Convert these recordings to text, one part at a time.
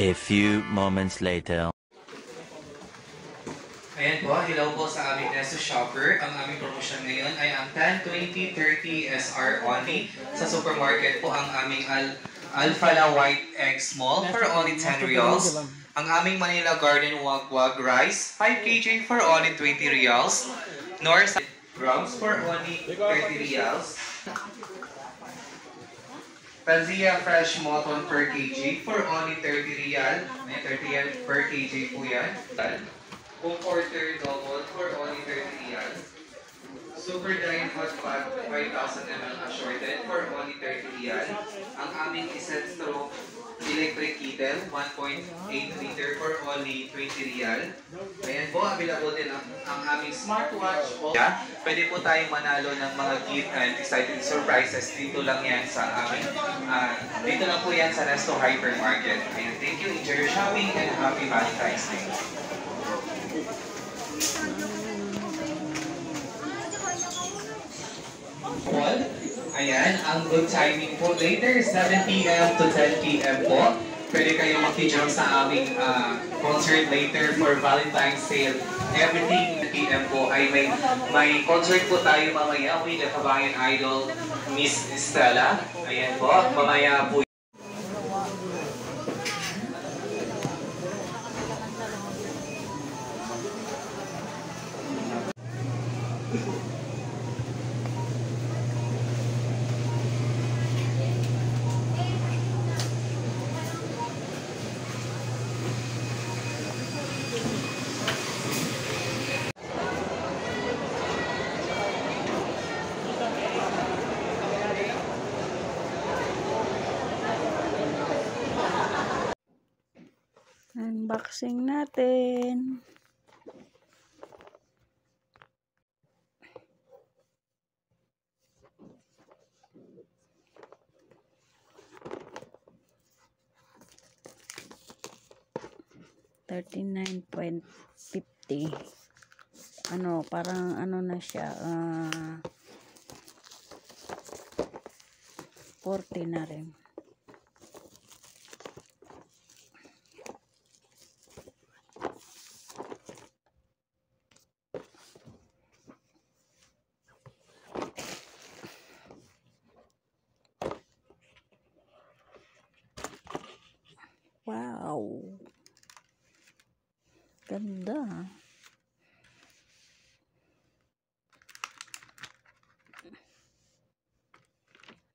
A few moments later. Ayan po, hello po sa aming Nesto Shopper. Ang aming promotion ngayon ay ang 10, 20, 30 SR only. Sa supermarket po ang aming Alfala White Egg Small for only 10 reals. Ang aming Manila Garden Wagwag Rice, 5 kg for only 20 reals. North grams for only 30 reals. Tanzia Fresh Mutton per kg for only 30 real. May 30 real per kg po yan. Comforter double for only 30 real. Super Dine Hot Pot 5,000 ml assorted for only 30 real. Ang aming Iset Straw Electric Kettle 1.8 liter for only 20 real. Ayan po, available din ang aming smartwatch. Pwede po tayong manalo ng mga gift and exciting surprises. Dito lang yan sa aming, dito lang po yan sa Nesto Hypermarket. Ayan, thank you, enjoy your shopping and happy Valentine's Day. Paul, ayan, ang good timing po later, 7 p.m. to 10 p.m. po. Pwede kayong makijong sa aming concert later for Valentine's sale. Everything p.m. po ay may concert po tayo mamaya with the Kabayan Idol, Miss Stella. Ayan po, mamaya po. Unboxing natin. $39.50. Ano, parang ano na siya, 40 na rin. Wow. Ganda.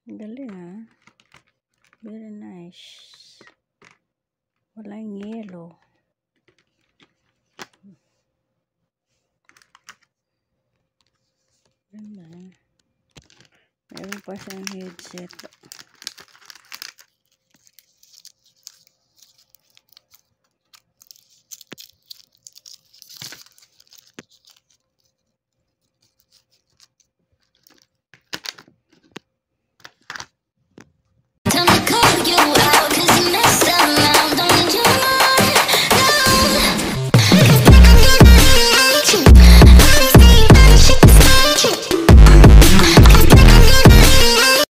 Galing ah. Very nice. Walang yelo. Ganda. Meron pa siyang headset.